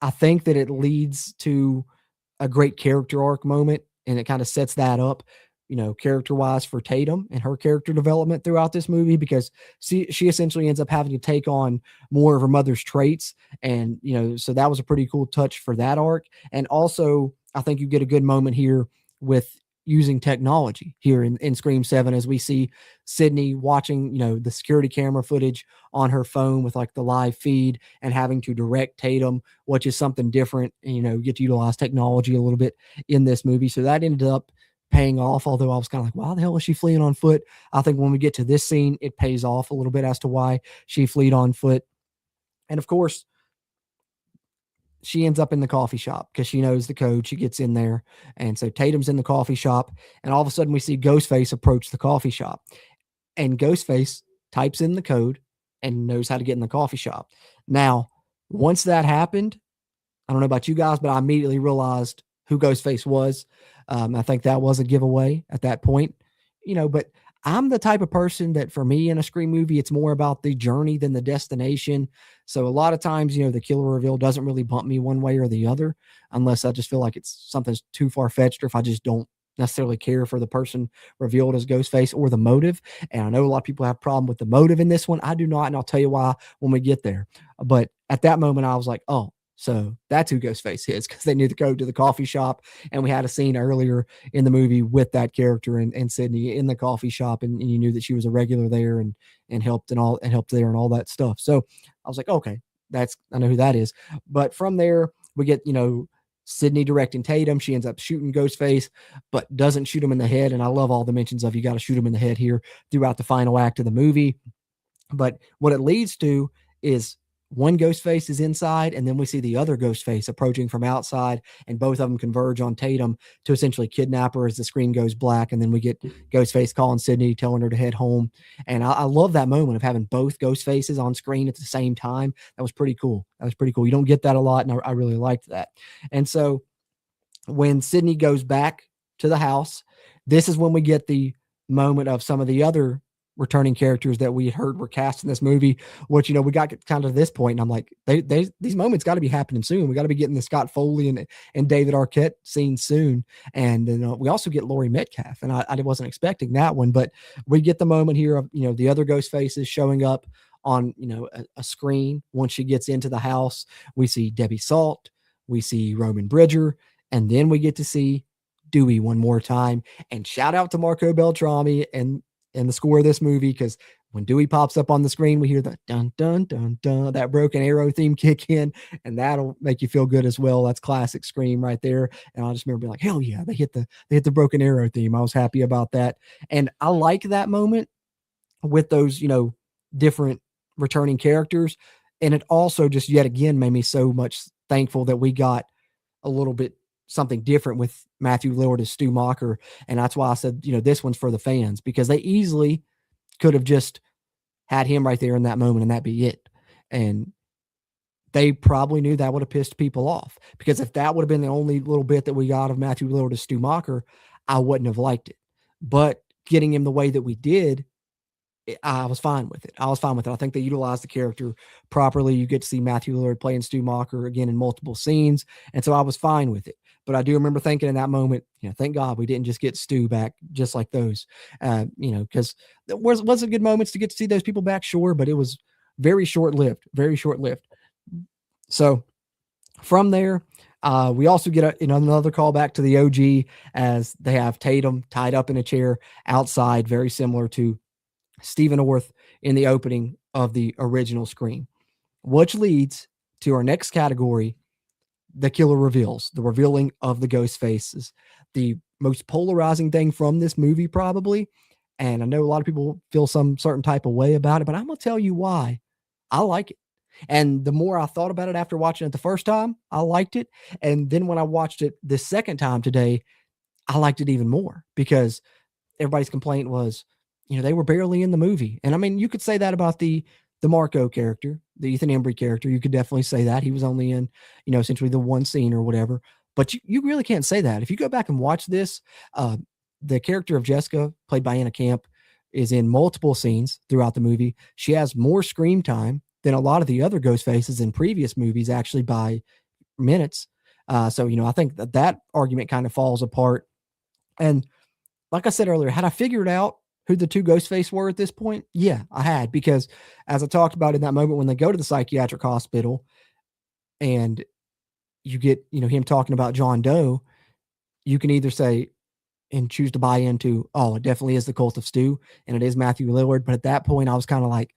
I think that it leads to a great character arc moment, and it kind of sets that up, character wise for Tatum and her character development throughout this movie, because she essentially ends up having to take on more of her mother's traits. And, so that was a pretty cool touch for that arc. And also, I think you get a good moment here with, using technology here in Scream 7, as we see Sydney watching, the security camera footage on her phone with like the live feed and having to direct Tatum, which is something different. And, get to utilize technology a little bit in this movie. So that ended up paying off, although I was kind of like, why the hell is she fleeing on foot? I think when we get to this scene, it pays off a little bit as to why she fled on foot. And of course, she ends up in the coffee shop because she knows the code. She gets in there. And so Tatum's in the coffee shop. And all of a sudden, we see Ghostface approach the coffee shop. And Ghostface types in the code and knows how to get in the coffee shop. Now, once that happened, I don't know about you guys, but I immediately realized who Ghostface was. I think that was a giveaway at that point, but I'm the type of person that for me in a Scream movie, it's more about the journey than the destination. So a lot of times, the killer reveal doesn't really bump me one way or the other, unless I just feel like it's something's too far fetched, or if I just don't necessarily care for the person revealed as Ghostface or the motive. And I know a lot of people have a problem with the motive in this one. I do not, and I'll tell you why when we get there. But at that moment, I was like, oh, so that's who Ghostface is, because they knew the code to the coffee shop. And we had a scene earlier in the movie with that character and Sydney in the coffee shop, and you knew that she was a regular there and helped there and all that stuff. So I was like, okay, I know who that is. But from there, we get, Sydney directing Tatum. She ends up shooting Ghostface, but doesn't shoot him in the head. And I love all the mentions of you got to shoot him in the head here throughout the final act of the movie. But what it leads to is one Ghostface is inside, and then we see the other Ghostface approaching from outside, and both of them converge on Tatum to essentially kidnap her as the screen goes black. And then we get Ghostface calling Sydney, telling her to head home. And I love that moment of having both Ghostfaces on screen at the same time. That was pretty cool. You don't get that a lot, and I really liked that. And so when Sydney goes back to the house, this is when we get the moment of some of the other returning characters that we had heard were cast in this movie, which, we got kind of to this point, and I'm like, these moments got to be happening soon. We got to be getting the Scott Foley and David Arquette scene soon. And we also get Laurie Metcalf, and I wasn't expecting that one, but we get the moment here of, the other ghost faces showing up on, a screen. Once she gets into the house, we see Debbie Salt, we see Roman Bridger, and then we get to see Dewey one more time. And shout out to Marco Beltrami and the score of this movie, because when Dewey pops up on the screen, we hear the dun dun dun dun, that Broken Arrow theme kick in, and that'll make you feel good as well. That's classic Scream right there. And I just remember being like, hell yeah, they hit the Broken Arrow theme. I was happy about that, and I like that moment with those different returning characters. And it also just yet again made me so much thankful that we got a little bit something different with Matthew Lillard as Stu Macher. And that's why I said, this one's for the fans, because they easily could have just had him right there in that moment and that be it. And they probably knew that would have pissed people off, because if that would have been the only little bit that we got of Matthew Lillard as Stu Macher, I wouldn't have liked it. But getting him the way that we did, I was fine with it. I think they utilized the character properly. You get to see Matthew Lillard playing Stu Macher again in multiple scenes. And so I was fine with it. But I do remember thinking in that moment, thank God we didn't just get Stu back just like those, because there wasn't good moments to get to see those people back, sure, but it was very short-lived. So from there, we also get another call back to the OG, as they have Tatum tied up in a chair outside, very similar to Stephen Orth in the opening of the original Scream, which leads to our next category, the killer reveals, the revealing of the ghost faces, the most polarizing thing from this movie probably. And I know a lot of people feel some certain type of way about it, but I'm going to tell you why I like it. And the more I thought about it after watching it the first time, I liked it. And then when I watched it the second time today, I liked it even more, because everybody's complaint was, they were barely in the movie. And I mean, you could say that about the Marco character, the Ethan Embry character. You could definitely say that he was only in, essentially the one scene or whatever, but you really can't say that. If you go back and watch this, the character of Jessica, played by Anna Camp, is in multiple scenes throughout the movie. She has more screen time than a lot of the other ghost faces in previous movies, actually by minutes. So, I think that argument kind of falls apart. And like I said earlier, had I figured out who the two Ghostface were at this point? Yeah, I had, because as I talked about in that moment when they go to the psychiatric hospital and you get, him talking about John Doe, you can either say, and choose to buy into, oh, it definitely is the Cult of Stu and it is Matthew Lillard. But at that point, I was kind of like,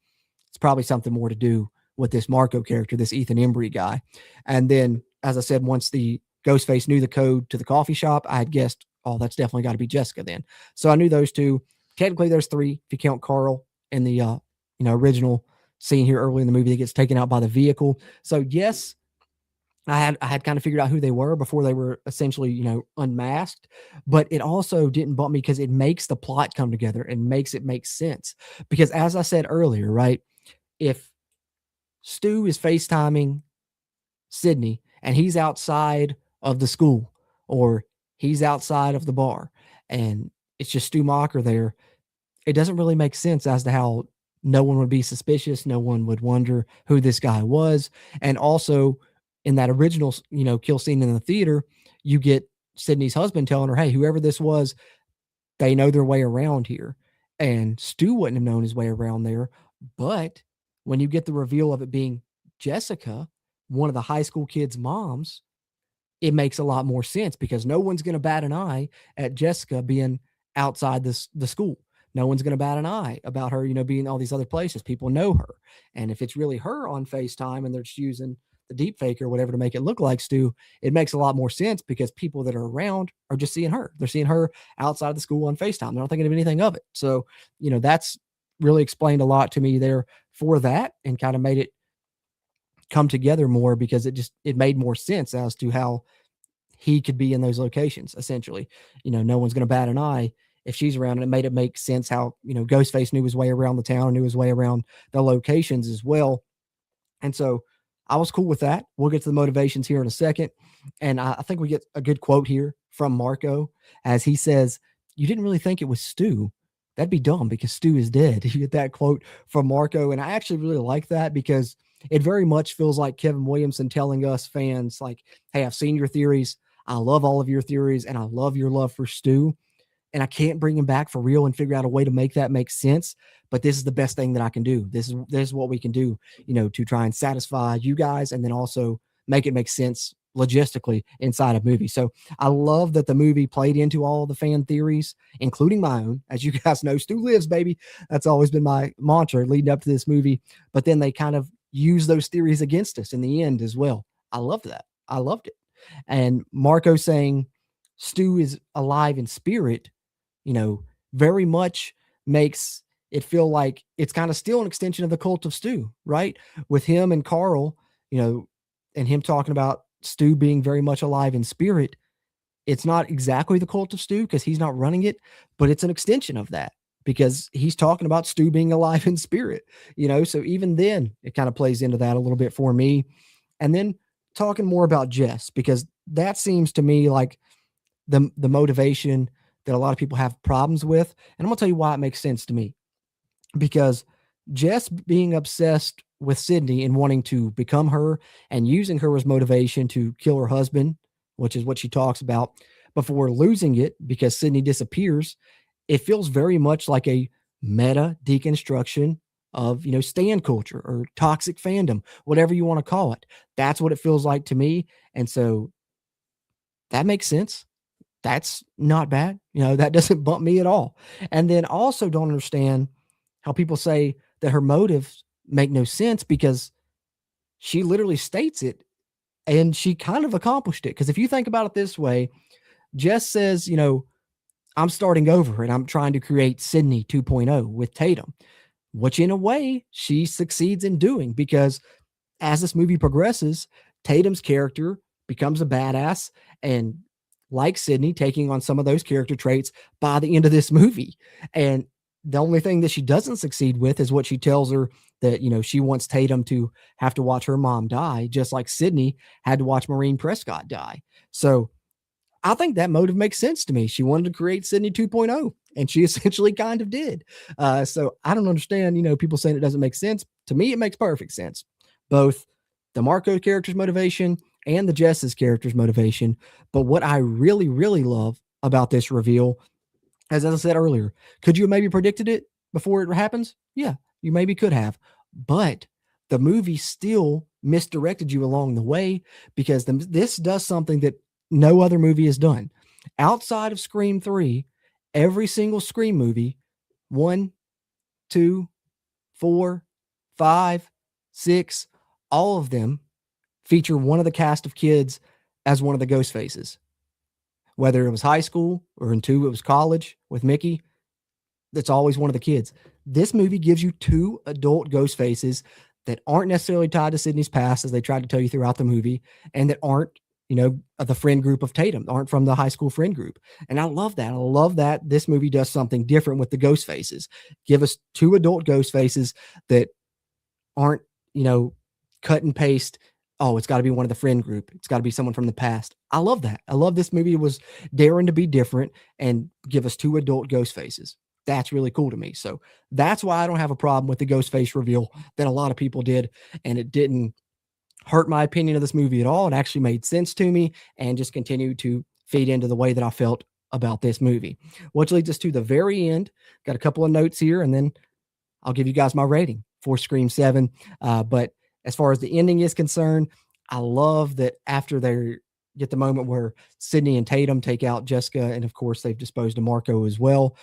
it's probably something more to do with this Marco character, this Ethan Embry guy. And then, as I said, once the Ghostface knew the code to the coffee shop, I had guessed, oh, that's definitely got to be Jessica then. So I knew those two. Technically, there's three if you count Carl in the original scene here early in the movie that gets taken out by the vehicle. So yes, I had kind of figured out who they were before they were essentially, unmasked, but it also didn't bump me because it makes the plot come together and makes it make sense. Because as I said earlier, right, if Stu is FaceTiming Sydney and he's outside of the school or he's outside of the bar and it's just Stu Macher there, it doesn't really make sense as to how no one would be suspicious. No one would wonder who this guy was. And also in that original, kill scene in the theater, you get Sydney's husband telling her, hey, whoever this was, they know their way around here. And Stu wouldn't have known his way around there. But when you get the reveal of it being Jessica, one of the high school kids' moms, it makes a lot more sense because no one's going to bat an eye at Jessica being outside the school. No one's going to bat an eye about her, being all these other places. People know her. And if it's really her on FaceTime and they're just using the deep fake or whatever to make it look like Stu, it makes a lot more sense because people that are around are just seeing her. They're seeing her outside of the school on FaceTime. They're not thinking of anything of it. So, that's really explained a lot to me there for that and kind of made it come together more because it made more sense as to how he could be in those locations. Essentially, no one's going to bat an eye if she's around, and it make sense how, Ghostface knew his way around the town, knew his way around the locations as well. And so I was cool with that. We'll get to the motivations here in a second. And I think we get a good quote here from Marco as he says, you didn't really think it was Stu. That'd be dumb because Stu is dead. You get that quote from Marco. And I actually really like that because it very much feels like Kevin Williamson telling us fans like, hey, I've seen your theories. I love all of your theories and I love your love for Stu. And I can't bring him back for real and figure out a way to make that make sense. But this is the best thing that I can do. This is what we can do, to try and satisfy you guys and then also make it make sense logistically inside a movie. So I love that the movie played into all the fan theories, including my own. As you guys know, Stu lives, baby. That's always been my mantra leading up to this movie. But then they kind of use those theories against us in the end as well. I loved that. I loved it. And Marco saying Stu is alive in spirit, very much makes it feel like it's kind of still an extension of the Cult of Stu, right? With him and Carl, and him talking about Stu being very much alive in spirit. It's not exactly the Cult of Stu because he's not running it, but it's an extension of that because he's talking about Stu being alive in spirit, so even then it kind of plays into that a little bit for me. And then talking more about Jess, because that seems to me like the motivation that a lot of people have problems with. And I'm gonna tell you why it makes sense to me, because Jess being obsessed with Sydney and wanting to become her and using her as motivation to kill her husband, which is what she talks about, before losing it because Sydney disappears, it feels very much like a meta deconstruction of, stan culture or toxic fandom, whatever you want to call it. That's what it feels like to me. And so that makes sense. That's not bad. That doesn't bump me at all. And then also don't understand how people say that her motives make no sense because she literally states it and she kind of accomplished it. Because if you think about it this way, Jess says, I'm starting over and I'm trying to create Sydney 2.0 with Tatum, which in a way she succeeds in doing because as this movie progresses, Tatum's character becomes a badass and like Sydney, taking on some of those character traits by the end of this movie. And the only thing that she doesn't succeed with is what she tells her that, she wants Tatum to have to watch her mom die, just like Sydney had to watch Maureen Prescott die. So I think that motive makes sense to me. She wanted to create Sydney 2.0, and she essentially kind of did. So I don't understand, people saying it doesn't make sense. To me, it makes perfect sense. Both the Marco character's motivation and the Jess's character's motivation. But what I really, really love about this reveal, as I said earlier, could you have maybe predicted it before it happens? Yeah, you maybe could have. But the movie still misdirected you along the way because this does something that no other movie has done. Outside of Scream 3, every single Scream movie, 1, 2, 4, 5, 6, all of them feature one of the cast of kids as one of the ghost faces. Whether it was high school or in 2 it was college with Mickey, that's always one of the kids. This movie gives you 2 adult ghost faces that aren't necessarily tied to Sydney's past, as they tried to tell you throughout the movie, and that aren't, the friend group of Tatum, aren't from the high school friend group. And I love that. I love that this movie does something different with the ghost faces. Give us 2 adult ghost faces that aren't, cut and paste. Oh, it's got to be one of the friend group. It's got to be someone from the past. I love that. I love this movie was daring to be different and give us 2 adult ghost faces. That's really cool to me. So that's why I don't have a problem with the ghost face reveal that a lot of people did. And it didn't hurt my opinion of this movie at all. It actually made sense to me and just continued to feed into the way that I felt about this movie, which leads us to the very end. Got a couple of notes here, and then I'll give you guys my rating for Scream 7. But as far as the ending is concerned, I love that after they get the moment where Sydney and Tatum take out Jessica, and of course they've disposed of Marco as well.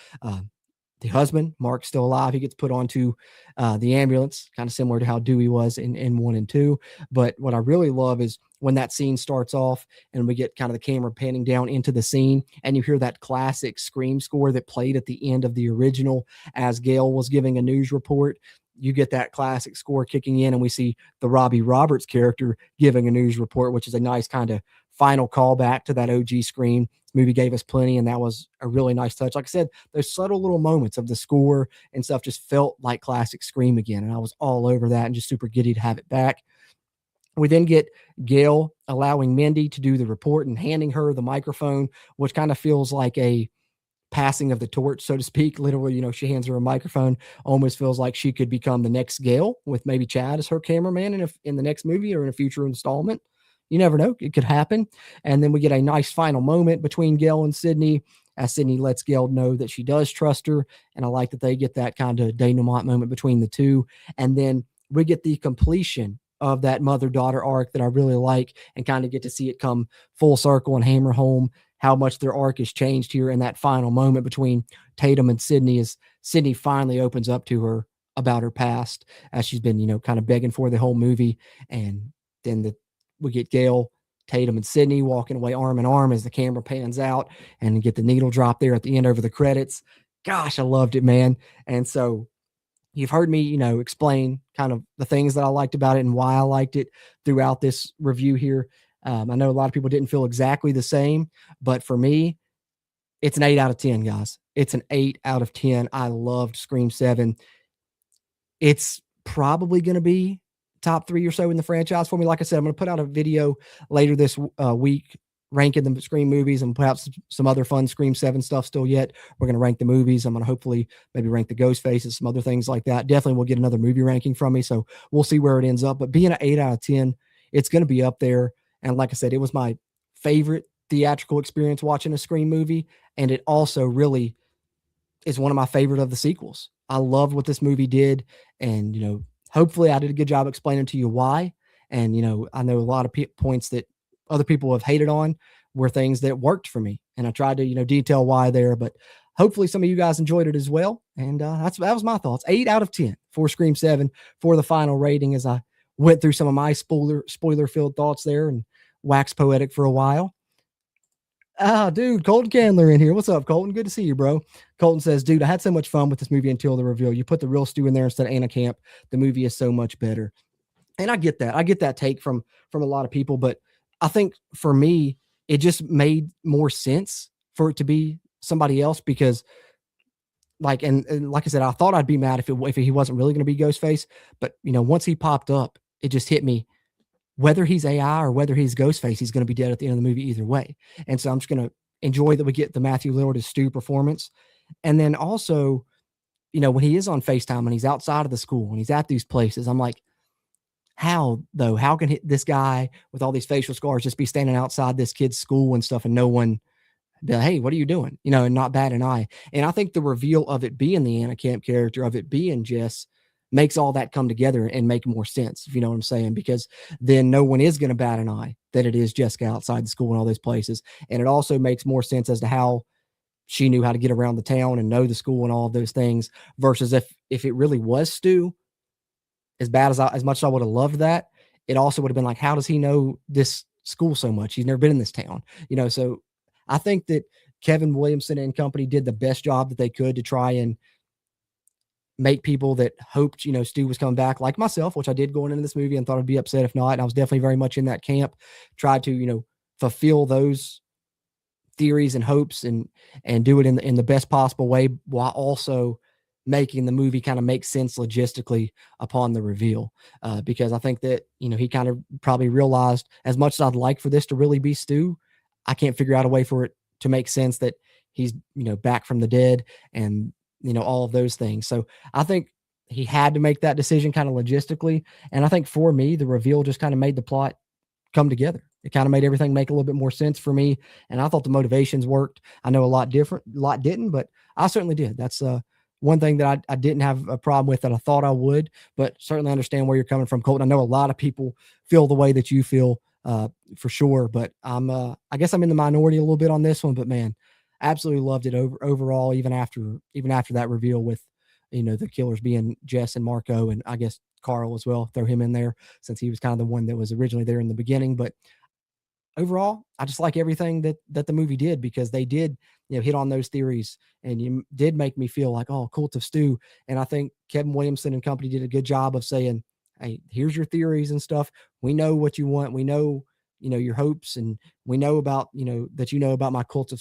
The husband, Mark's still alive. He gets put onto the ambulance, kind of similar to how Dewey was in 1 and 2. But what I really love is when that scene starts off and we get kind of the camera panning down into the scene and you hear that classic Scream score that played at the end of the original as Gail was giving a news report. You get that classic score kicking in and we see the Robbie Roberts character giving a news report, which is a nice kind of final callback to that OG Scream. This movie gave us plenty, and that was a really nice touch. Like I said, those subtle little moments of the score and stuff just felt like classic Scream again, and I was all over that and just super giddy to have it back. We then get Gail allowing Mindy to do the report and handing her the microphone, which kind of feels like a passing of the torch, so to speak. Literally, she hands her a microphone, almost feels like she could become the next Gail with maybe Chad as her cameraman in the next movie or in a future installment. You never know. It could happen. And then we get a nice final moment between Gail and Sydney as Sydney lets Gail know that she does trust her. And I like that they get that kind of denouement moment between the two. And then we get the completion of that mother-daughter arc that I really like and kind of get to see it come full circle and hammer home how much their arc has changed here in that final moment between Tatum and Sydney as Sydney finally opens up to her about her past as she's been, kind of begging for the whole movie. And then we get Gail, Tatum, and Sydney walking away arm in arm as the camera pans out and get the needle drop there at the end over the credits. Gosh, I loved it, man. And so you've heard me, explain kind of the things that I liked about it and why I liked it throughout this review here. I know a lot of people didn't feel exactly the same, but for me, it's an 8 out of 10, guys. It's an 8 out of 10. I loved Scream 7. It's probably going to be top 3 or so in the franchise for me. Like I said, I'm going to put out a video later this week ranking the Scream movies and perhaps some other fun Scream 7 stuff still yet. We're going to rank the movies. I'm going to hopefully maybe rank the ghost faces, some other things like that. Definitely we'll get another movie ranking from me, so we'll see where it ends up. But being an 8 out of 10, it's going to be up there. And like I said, it was my favorite theatrical experience watching a Scream movie, and it also really is one of my favorite of the sequels. I loved what this movie did, and hopefully I did a good job explaining to you why. And I know a lot of points that other people have hated on were things that worked for me, and I tried to detail why there. But hopefully some of you guys enjoyed it as well. And that was my thoughts. 8 out of 10 for Scream 7 for the final rating, as I went through some of my spoiler filled thoughts there and waxed poetic for a while. Dude, Colton Candler in here. What's up, Colton? Good to see you, bro. Colton says, dude, I had so much fun with this movie until the reveal. You put the real Stu in there instead of Anna Camp. The movie is so much better. And I get that. I get that take from a lot of people, but I think for me, it just made more sense for it to be somebody else because like I said, I thought I'd be mad if he wasn't really going to be Ghostface, but once he popped up, it just hit me. Whether he's AI or whether he's Ghostface, he's going to be dead at the end of the movie either way. And so I'm just going to enjoy that we get the Matthew Lillard as Stu performance. And then also, when he is on FaceTime and he's outside of the school and he's at these places, I'm like, how though? How can this guy with all these facial scars just be standing outside this kid's school and stuff and no one be like, hey, what are you doing? And not bat an eye. And I think the reveal of it being the Anna Camp character, of it being Jess, makes all that come together and make more sense, if you know what I'm saying, because then no one is going to bat an eye than it is Jessica outside the school and all those places. And it also makes more sense as to how she knew how to get around the town and know the school and all of those things versus if it really was Stu, as much as I would have loved that, it also would have been like, how does he know this school so much? He's never been in this town, So I think that Kevin Williamson and company did the best job that they could to try and make people that hoped, Stu was coming back, like myself, which I did going into this movie and thought I'd be upset if not. And I was definitely very much in that camp, tried to, fulfill those theories and hopes and do it in the best possible way while also making the movie kind of make sense logistically upon the reveal. Because I think that, he kind of probably realized as much as I'd like for this to really be Stu, I can't figure out a way for it to make sense that he's, back from the dead and, all of those things. So I think he had to make that decision kind of logistically. And I think for me, the reveal just kind of made the plot come together. It kind of made everything make a little bit more sense for me. And I thought the motivations worked. I know a lot didn't, but I certainly did. That's one thing that I didn't have a problem with that I thought I would, but certainly understand where you're coming from, Colton. I know a lot of people feel the way that you feel for sure, but I guess I'm in the minority a little bit on this one, but man, absolutely loved it overall, even after that reveal with, the killers being Jess and Marco, and I guess Carl as well, throw him in there since he was kind of the one that was originally there in the beginning. But overall, I just like everything that the movie did because they did, hit on those theories and you did make me feel like, oh, Cult of Stu. And I think Kevin Williamson and company did a good job of saying, hey, here's your theories and stuff. We know what you want. We know, your hopes, and we know about, that about my Cult of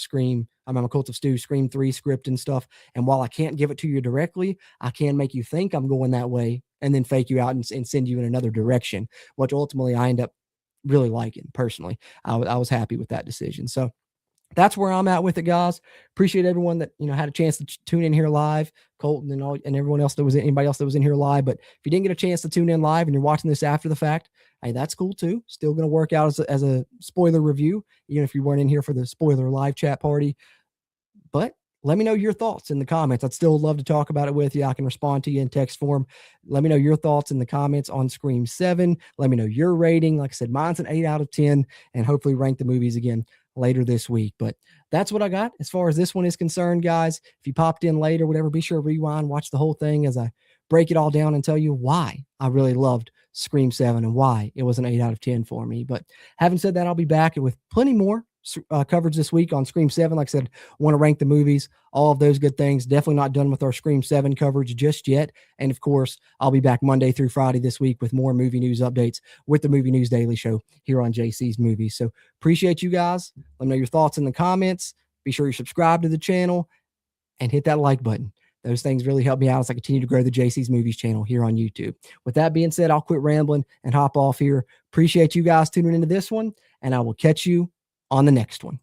Stu Scream 3 script and stuff. And while I can't give it to you directly, I can make you think I'm going that way and then fake you out and send you in another direction, which ultimately I end up really liking personally. I was happy with that decision. So that's where I'm at with it, guys. Appreciate everyone that, had a chance to tune in here live, Colton and everyone else anybody else that was in here live. But if you didn't get a chance to tune in live and you're watching this after the fact, hey, that's cool too. Still going to work out as a spoiler review, even if you weren't in here for the spoiler live chat party. But let me know your thoughts in the comments. I'd still love to talk about it with you. I can respond to you in text form. Let me know your thoughts in the comments on Scream 7. Let me know your rating. Like I said, mine's an 8 out of 10, and hopefully rank the movies again later this week. But that's what I got as far as this one is concerned, guys. If you popped in late or whatever, be sure to rewind, watch the whole thing as I break it all down and tell you why I really loved Scream 7 and why it was an 8 out of 10 for me. But having said that, I'll be back with plenty more coverage this week on Scream 7. Like I said, want to rank the movies, all of those good things. Definitely not done with our Scream 7 coverage just yet. And of course, I'll be back Monday through Friday this week with more movie news updates with the Movie News Daily Show here on JC's Movies. So appreciate you guys. Let me know your thoughts in the comments. Be sure you subscribe to the channel and hit that like button. Those things really help me out as I continue to grow the JC's Movies channel here on YouTube. With that being said, I'll quit rambling and hop off here. Appreciate you guys tuning into this one, and I will catch you on the next one.